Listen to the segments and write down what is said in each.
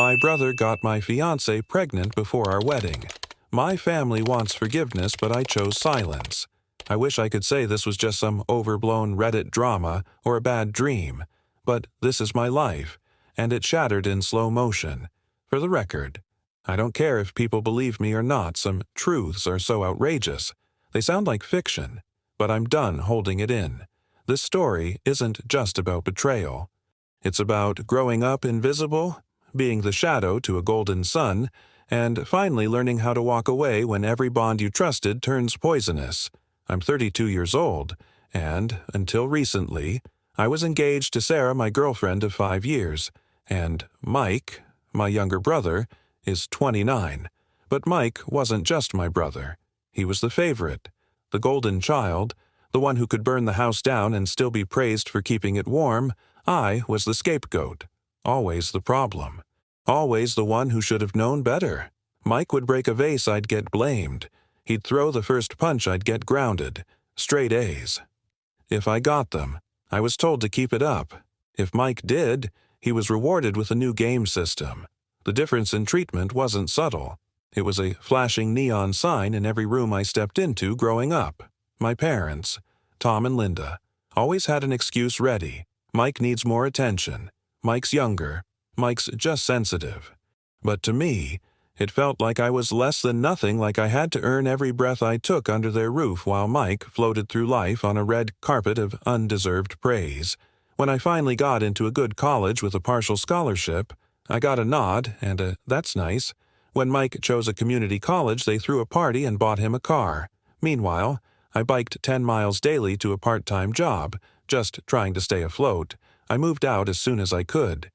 My brother got my fiancée pregnant before our wedding. My family wants forgiveness, but I chose silence. I wish I could say this was just some overblown Reddit drama or a bad dream, but this is my life, and it shattered in slow motion. For the record, I don't care if people believe me or not, some truths are so outrageous. They sound like fiction, but I'm done holding it in. This story isn't just about betrayal. It's about growing up invisible, being the shadow to a golden sun, and finally learning how to walk away when every bond you trusted turns poisonous. I'm 32 years old, and, until recently, I was engaged to Sarah, my girlfriend of 5 years, and Mike, my younger brother, is 29. But Mike wasn't just my brother. He was the favorite, the golden child, the one who could burn the house down and still be praised for keeping it warm. I was the scapegoat, always the problem, always the one who should have known better. Mike would break a vase, I'd get blamed. He'd throw the first punch, I'd get grounded. Straight A's. If I got them, I was told to keep it up. If Mike did, he was rewarded with a new game system. The difference in treatment wasn't subtle. It was a flashing neon sign in every room I stepped into growing up. My parents, Tom and Linda, always had an excuse ready. Mike needs more attention. Mike's younger. Mike's just sensitive. But to me, it felt like I was less than nothing, like I had to earn every breath I took under their roof while Mike floated through life on a red carpet of undeserved praise. When I finally got into a good college with a partial scholarship, I got a nod and a "that's nice." When Mike chose a community college, they threw a party and bought him a car. Meanwhile, I biked 10 miles daily to a part-time job, just trying to stay afloat. I moved out as soon as I could.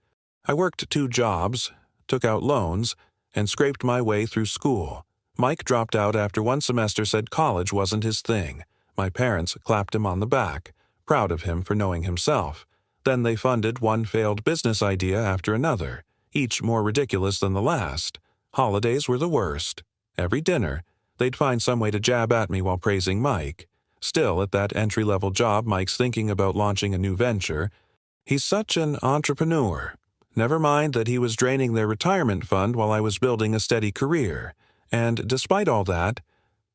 I worked 2 jobs, took out loans, and scraped my way through school. Mike dropped out after 1 semester, said college wasn't his thing. My parents clapped him on the back, proud of him for knowing himself. Then they funded one failed business idea after another, each more ridiculous than the last. Holidays were the worst. Every dinner, they'd find some way to jab at me while praising Mike. Still, at that entry-level job, Mike's thinking about launching a new venture. He's such an entrepreneur. Never mind that he was draining their retirement fund while I was building a steady career. And despite all that,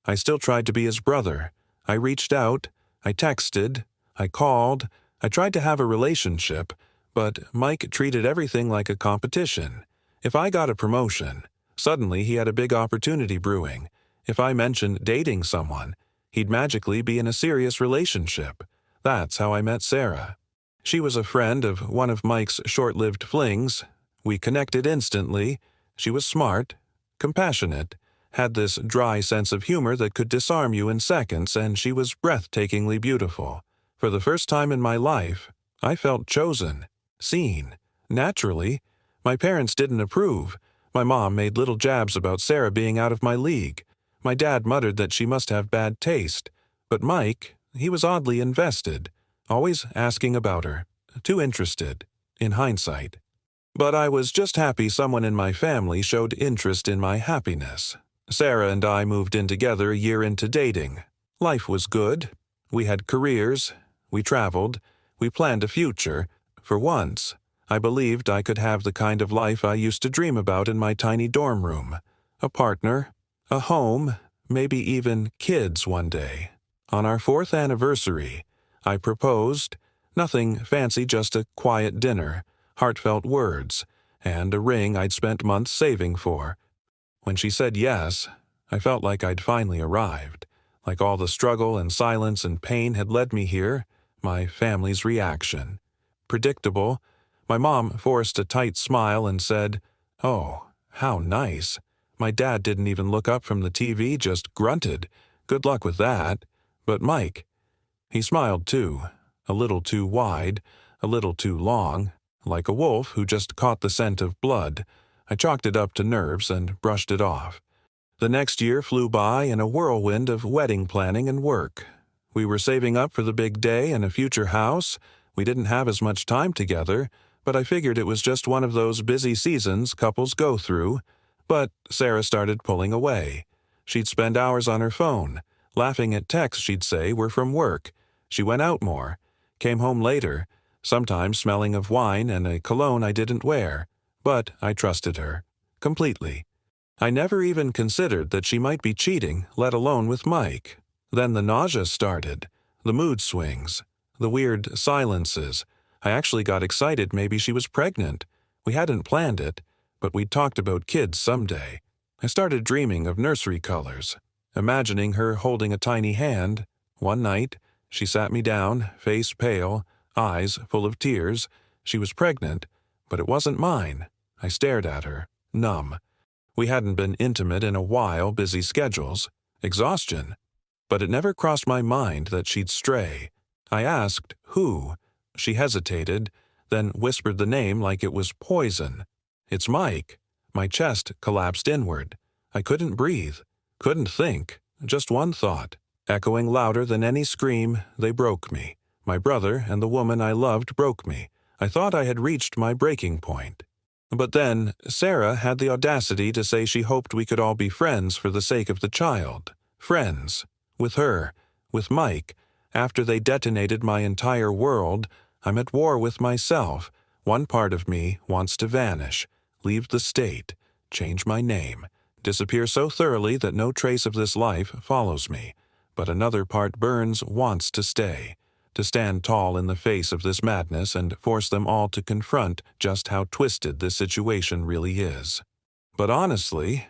I still tried to be his brother. I reached out, I texted, I called, I tried to have a relationship, but Mike treated everything like a competition. If I got a promotion, suddenly he had a big opportunity brewing. If I mentioned dating someone, he'd magically be in a serious relationship. That's how I met Sarah. She was a friend of one of Mike's short-lived flings. We connected instantly. She was smart, compassionate, had this dry sense of humor that could disarm you in seconds, and she was breathtakingly beautiful. For the first time in my life, I felt chosen, seen. Naturally, my parents didn't approve. My mom made little jabs about Sarah being out of my league. My dad muttered that she must have bad taste. But Mike, he was oddly invested, always asking about her, too interested, in hindsight. But I was just happy someone in my family showed interest in my happiness. Sarah and I moved in together a year into dating. Life was good. We had careers. We traveled. We planned a future. For once, I believed I could have the kind of life I used to dream about in my tiny dorm room. A partner, a home, maybe even kids one day. On our 4th anniversary, I proposed. Nothing fancy, just a quiet dinner, heartfelt words, and a ring I'd spent months saving for. When she said yes, I felt like I'd finally arrived, like all the struggle and silence and pain had led me here, my family's reaction. Predictable, my mom forced a tight smile and said, "Oh, how nice." My dad didn't even look up from the TV, just grunted. Good luck with that. But Mike, he smiled too, a little too wide, a little too long, like a wolf who just caught the scent of blood. I chalked it up to nerves and brushed it off. The next year flew by in a whirlwind of wedding planning and work. We were saving up for the big day and a future house. We didn't have as much time together, but I figured it was just one of those busy seasons couples go through. But Sarah started pulling away. She'd spend hours on her phone, laughing at texts she'd say were from work. She went out more, came home later, sometimes smelling of wine and a cologne I didn't wear. but I trusted her. Completely. I never even considered that she might be cheating, let alone with Mike. Then the nausea started, the mood swings, the weird silences. I actually got excited maybe she was pregnant. We hadn't planned it, but we'd talked about kids someday. I started dreaming of nursery colors, imagining her holding a tiny hand. One night, she sat me down, face pale, eyes full of tears. She was pregnant, but it wasn't mine. I stared at her, numb. We hadn't been intimate in a while, busy schedules, exhaustion. But it never crossed my mind that she'd stray. I asked, who? She hesitated, then whispered the name like it was poison. It's Mike. My chest collapsed inward. I couldn't breathe, couldn't think, just one thought. Echoing louder than any scream, they broke me. My brother and the woman I loved broke me. I thought I had reached my breaking point. But then, Sarah had the audacity to say she hoped we could all be friends for the sake of the child. Friends. With her. With Mike. After they detonated my entire world, I'm at war with myself. One part of me wants to vanish, leave the state, change my name, disappear so thoroughly that no trace of this life follows me. But another part burns wants to stay, to stand tall in the face of this madness and force them all to confront just how twisted this situation really is. But honestly,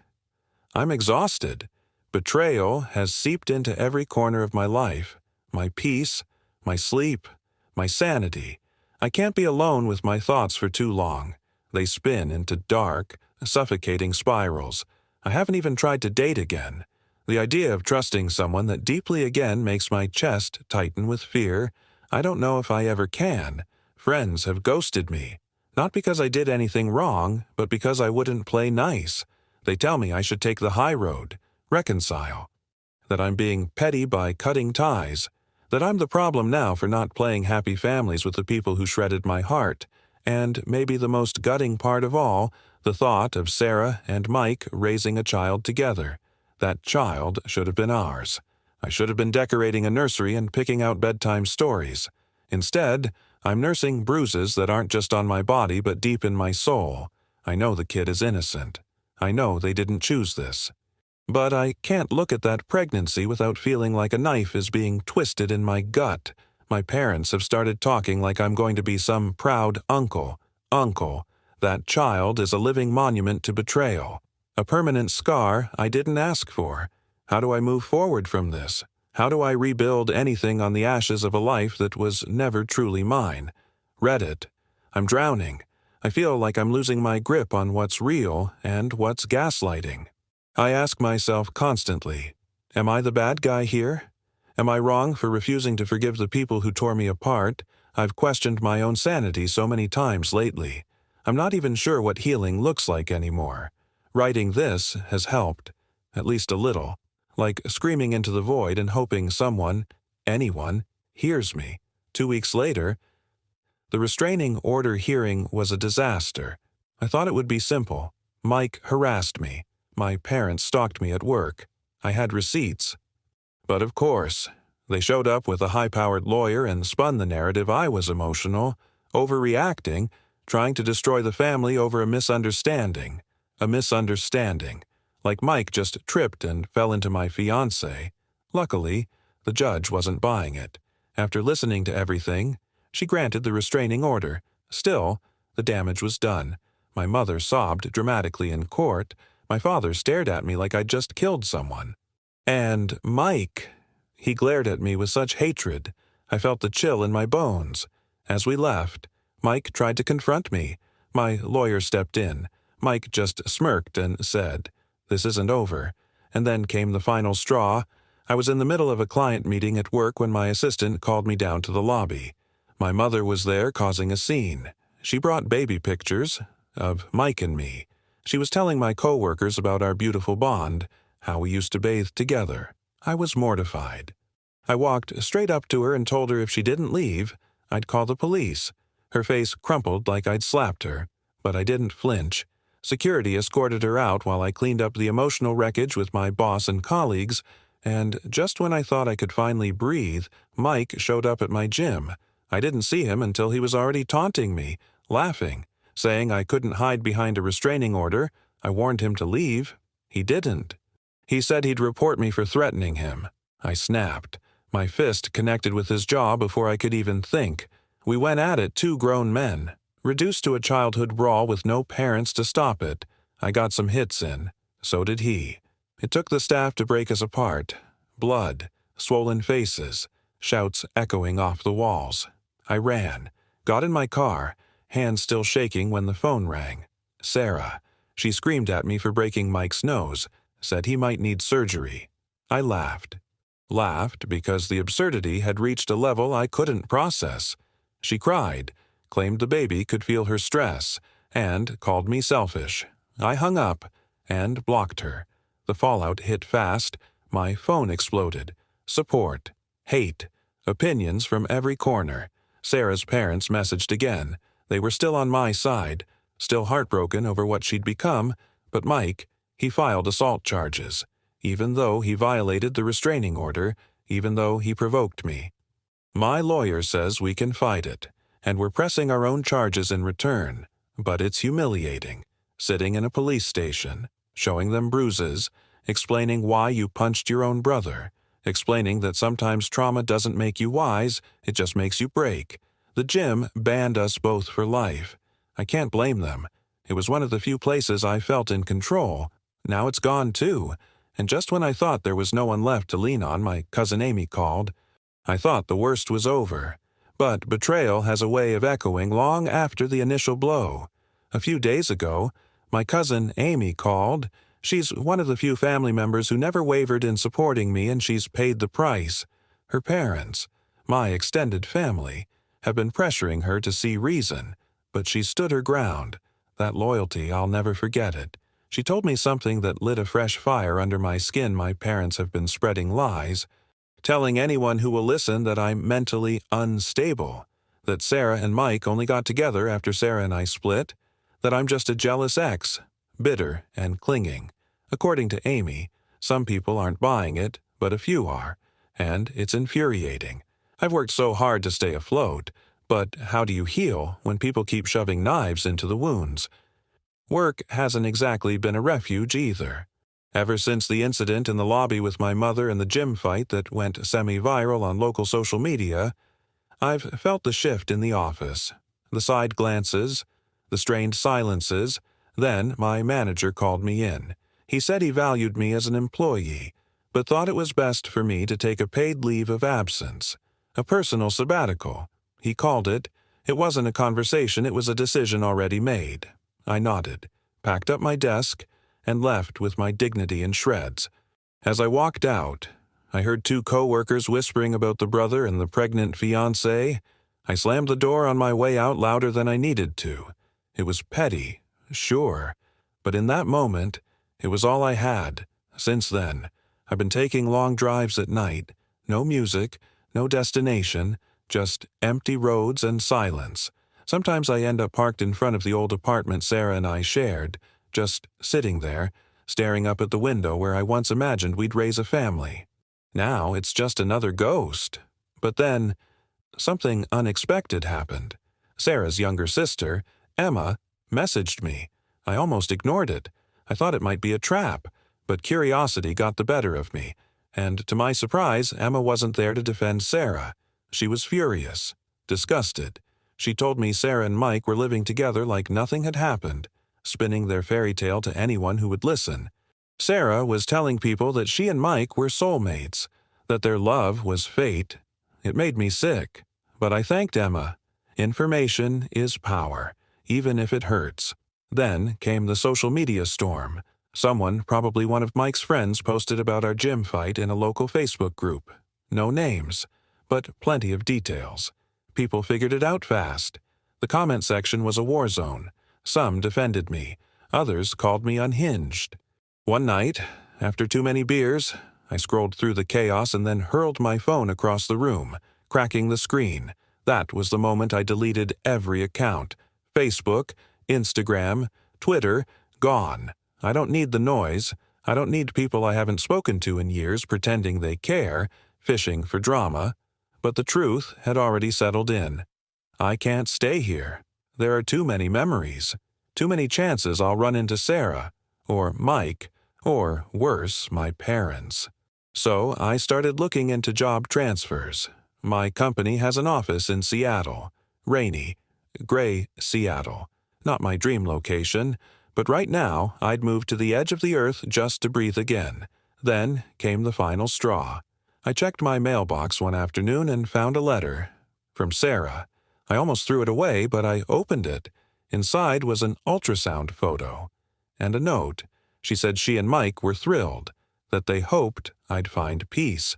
I'm exhausted. Betrayal has seeped into every corner of my life, my peace, my sleep, my sanity. I can't be alone with my thoughts for too long. They spin into dark, suffocating spirals. I haven't even tried to date again. The idea of trusting someone that deeply again makes my chest tighten with fear. I don't know if I ever can. Friends have ghosted me. Not because I did anything wrong, but because I wouldn't play nice. They tell me I should take the high road, reconcile. That I'm being petty by cutting ties. That I'm the problem now for not playing happy families with the people who shredded my heart. And maybe the most gutting part of all, the thought of Sarah and Mike raising a child together. That child should have been ours. I should have been decorating a nursery and picking out bedtime stories. Instead, I'm nursing bruises that aren't just on my body but deep in my soul. I know the kid is innocent. I know they didn't choose this. But I can't look at that pregnancy without feeling like a knife is being twisted in my gut. My parents have started talking like I'm going to be some proud uncle. Uncle. That child is a living monument to betrayal. A permanent scar I didn't ask for. How do I move forward from this? How do I rebuild anything on the ashes of a life that was never truly mine? Reddit. I'm drowning. I feel like I'm losing my grip on what's real and what's gaslighting. I ask myself constantly, am I the bad guy here? Am I wrong for refusing to forgive the people who tore me apart? I've questioned my own sanity so many times lately. I'm not even sure what healing looks like anymore. Writing this has helped, at least a little, like screaming into the void and hoping someone, anyone, hears me. 2 weeks later, the restraining order hearing was a disaster. I thought it would be simple. Mike harassed me. My parents stalked me at work. I had receipts. But of course, they showed up with a high-powered lawyer and spun the narrative I was emotional, overreacting, trying to destroy the family over a misunderstanding. A misunderstanding. Like Mike just tripped and fell into my fiancée. Luckily, the judge wasn't buying it. After listening to everything, she granted the restraining order. Still, the damage was done. My mother sobbed dramatically in court. My father stared at me like I'd just killed someone. And Mike, he glared at me with such hatred. I felt the chill in my bones. As we left, Mike tried to confront me. My lawyer stepped in. Mike just smirked and said, "This isn't over." And then came the final straw. I was in the middle of a client meeting at work when my assistant called me down to the lobby. My mother was there causing a scene. She brought baby pictures of Mike and me. She was telling my coworkers about our beautiful bond, how we used to bathe together. I was mortified. I walked straight up to her and told her if she didn't leave, I'd call the police. Her face crumpled like I'd slapped her, but I didn't flinch. Security escorted her out while I cleaned up the emotional wreckage with my boss and colleagues, and just when I thought I could finally breathe, Mike showed up at my gym. I didn't see him until he was already taunting me, laughing, saying I couldn't hide behind a restraining order. I warned him to leave. He didn't. He said he'd report me for threatening him. I snapped. My fist connected with his jaw before I could even think. We went at it, two grown men, reduced to a childhood brawl with no parents to stop it. I got some hits in. So did he. It took the staff to break us apart. Blood, swollen faces, shouts echoing off the walls. I ran, got in my car, hands still shaking when the phone rang. Sarah. She screamed at me for breaking Mike's nose, said he might need surgery. I laughed. Laughed because the absurdity had reached a level I couldn't process. She cried, claimed the baby could feel her stress, and called me selfish. I hung up and blocked her. The fallout hit fast. My phone exploded. Support, hate, opinions from every corner. Sarah's parents messaged again. They were still on my side, still heartbroken over what she'd become, but Mike, he filed assault charges, even though he violated the restraining order, even though he provoked me. My lawyer says we can fight it, and we're pressing our own charges in return, but it's humiliating. Sitting in a police station, showing them bruises, explaining why you punched your own brother, explaining that sometimes trauma doesn't make you wise, it just makes you break. The gym banned us both for life. I can't blame them. It was one of the few places I felt in control. Now it's gone too, and just when I thought there was no one left to lean on, my cousin Amy called. I thought the worst was over. But betrayal has a way of echoing long after the initial blow. A few days ago, my cousin Amy called. She's one of the few family members who never wavered in supporting me, and she's paid the price. Her parents, my extended family, have been pressuring her to see reason, but she stood her ground. That loyalty, I'll never forget it. She told me something that lit a fresh fire under my skin. My parents have been spreading lies, telling anyone who will listen that I'm mentally unstable, that Sarah and Mike only got together after Sarah and I split, that I'm just a jealous ex, bitter and clinging. According to Amy, some people aren't buying it, but a few are, and it's infuriating. I've worked so hard to stay afloat, but how do you heal when people keep shoving knives into the wounds? Work hasn't exactly been a refuge either. Ever since the incident in the lobby with my mother and the gym fight that went semi-viral on local social media, I've felt the shift in the office. The side glances, the strained silences. Then my manager called me in. He said he valued me as an employee, but thought it was best for me to take a paid leave of absence, a personal sabbatical. He called it. It wasn't a conversation, it was a decision already made. I nodded, packed up my desk, and left with my dignity in shreds. As I walked out, I heard two co-workers whispering about the brother and the pregnant fiancée. I slammed the door on my way out louder than I needed to. It was petty, sure, but in that moment, it was all I had. Since then, I've been taking long drives at night, no music, no destination, just empty roads and silence. Sometimes I end up parked in front of the old apartment Sarah and I shared, just sitting there, staring up at the window where I once imagined we'd raise a family. Now it's just another ghost. But then, something unexpected happened. Sarah's younger sister, Emma, messaged me. I almost ignored it. I thought it might be a trap, but curiosity got the better of me, and to my surprise, Emma wasn't there to defend Sarah. She was furious, disgusted. She told me Sarah and Mike were living together like nothing had happened, spinning their fairy tale to anyone who would listen. Sarah was telling people that she and Mike were soulmates, that their love was fate. It made me sick, but I thanked Emma. Information is power, even if it hurts. Then came the social media storm. Someone, probably one of Mike's friends, posted about our gym fight in a local Facebook group. No names, but plenty of details. People figured it out fast. The comment section was a war zone. Some defended me. Others called me unhinged. One night, after too many beers, I scrolled through the chaos and then hurled my phone across the room, cracking the screen. That was the moment I deleted every account. Facebook, Instagram, Twitter, gone. I don't need the noise. I don't need people I haven't spoken to in years pretending they care, fishing for drama. But the truth had already settled in. I can't stay here. There are too many memories. Too many chances I'll run into Sarah, or Mike, or worse, my parents. So I started looking into job transfers. My company has an office in Seattle. Rainy, gray Seattle. Not my dream location, but right now I'd move to the edge of the earth just to breathe again. Then came the final straw. I checked my mailbox one afternoon and found a letter. From Sarah. I almost threw it away, but I opened it. Inside was an ultrasound photo. And a note. She said she and Mike were thrilled, that they hoped I'd find peace,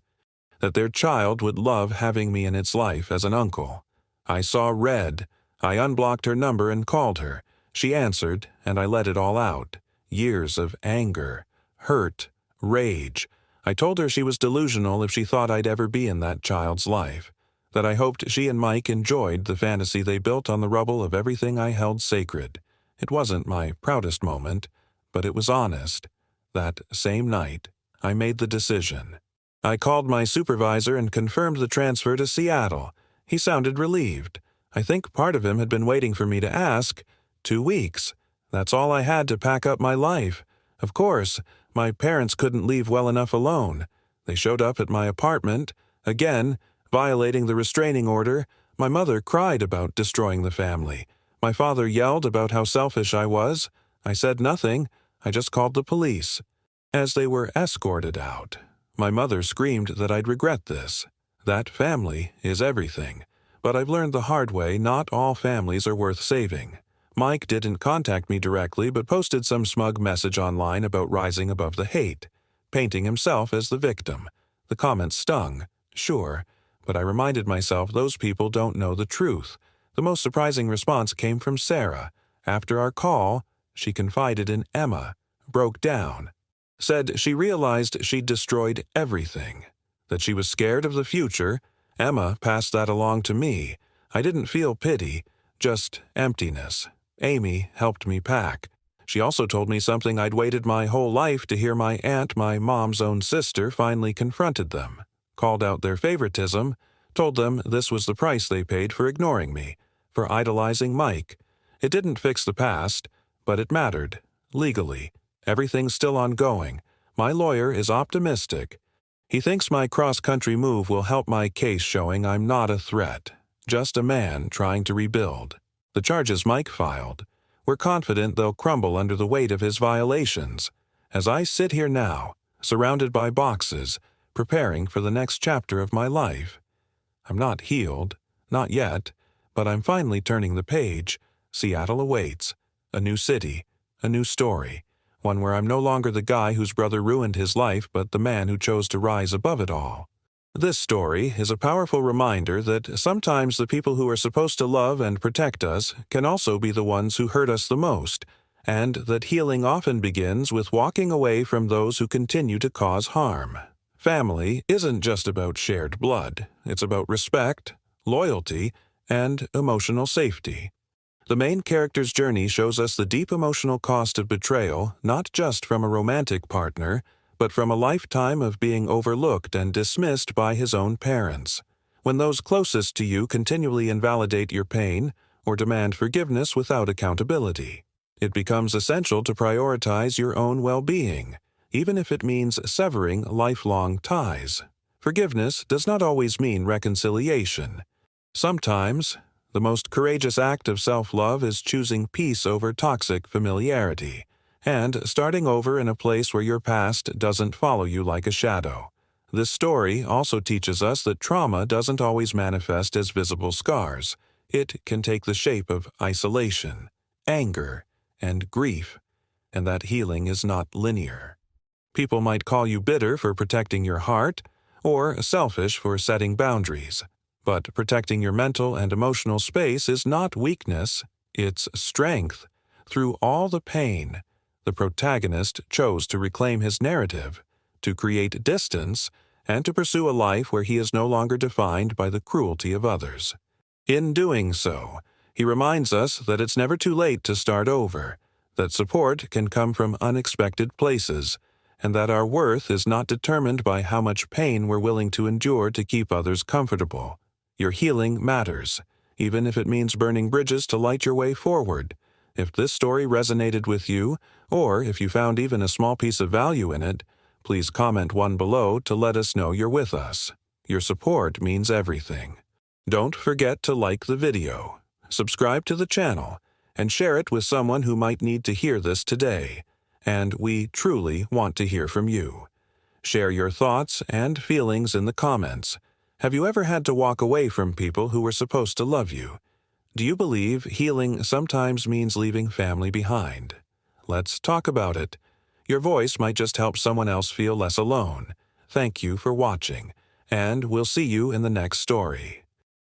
that their child would love having me in its life as an uncle. I saw red. I unblocked her number and called her. She answered, and I let it all out. Years of anger, hurt, rage. I told her she was delusional if she thought I'd ever be in that child's life, that I hoped she and Mike enjoyed the fantasy they built on the rubble of everything I held sacred. It wasn't my proudest moment, but it was honest. That same night, I made the decision. I called my supervisor and confirmed the transfer to Seattle. He sounded relieved. I think part of him had been waiting for me to ask. 2 weeks. That's all I had to pack up my life. Of course, my parents couldn't leave well enough alone. They showed up at my apartment. Again, violating the restraining order. My mother cried about destroying the family. My father yelled about how selfish I was. I said nothing. I just called the police. As they were escorted out, my mother screamed that I'd regret this. That family is everything. But I've learned the hard way not all families are worth saving. Mike didn't contact me directly but posted some smug message online about rising above the hate, painting himself as the victim. The comments stung, sure, but I reminded myself those people don't know the truth. The most surprising response came from Sarah. After our call, she confided in Emma, broke down, said she realized she'd destroyed everything, that she was scared of the future. Emma passed that along to me. I didn't feel pity, just emptiness. Amy helped me pack. She also told me something I'd waited my whole life to hear. My aunt, my mom's own sister, finally confronted them, called out their favoritism, told them this was the price they paid for ignoring me, for idolizing Mike. It didn't fix the past, but it mattered. Legally, everything's still ongoing. My lawyer is optimistic. He thinks my cross-country move will help my case, showing I'm not a threat, just a man trying to rebuild. The charges Mike filed, we're confident they'll crumble under the weight of his violations. As I sit here now, surrounded by boxes, preparing for the next chapter of my life. I'm not healed, not yet, but I'm finally turning the page. Seattle awaits. A new city, a new story. One where I'm no longer the guy whose brother ruined his life, but the man who chose to rise above it all. This story is a powerful reminder that sometimes the people who are supposed to love and protect us can also be the ones who hurt us the most, and that healing often begins with walking away from those who continue to cause harm. Family isn't just about shared blood. It's about respect, loyalty, and emotional safety. The main character's journey shows us the deep emotional cost of betrayal, not just from a romantic partner, but from a lifetime of being overlooked and dismissed by his own parents. When those closest to you continually invalidate your pain or demand forgiveness without accountability, it becomes essential to prioritize your own well-being, even if it means severing lifelong ties. Forgiveness does not always mean reconciliation. Sometimes, the most courageous act of self-love is choosing peace over toxic familiarity, and starting over in a place where your past doesn't follow you like a shadow. This story also teaches us that trauma doesn't always manifest as visible scars. It can take the shape of isolation, anger, and grief, and that healing is not linear. People might call you bitter for protecting your heart, or selfish for setting boundaries. But protecting your mental and emotional space is not weakness, it's strength. Through all the pain, the protagonist chose to reclaim his narrative, to create distance, and to pursue a life where he is no longer defined by the cruelty of others. In doing so, he reminds us that it's never too late to start over, that support can come from unexpected places, and that our worth is not determined by how much pain we're willing to endure to keep others comfortable. Your healing matters. even if it means burning bridges to light your way forward. If this story resonated with you, or if you found even a small piece of value in it, please comment one below to let us know you're with us. Your support means everything. Don't forget to like the video, subscribe to the channel, and share it with someone who might need to hear this today. And we truly want to hear from you. Share your thoughts and feelings in the comments. Have you ever had to walk away from people who were supposed to love you? Do you believe healing sometimes means leaving family behind? Let's talk about it. Your voice might just help someone else feel less alone. Thank you for watching, and we'll see you in the next story.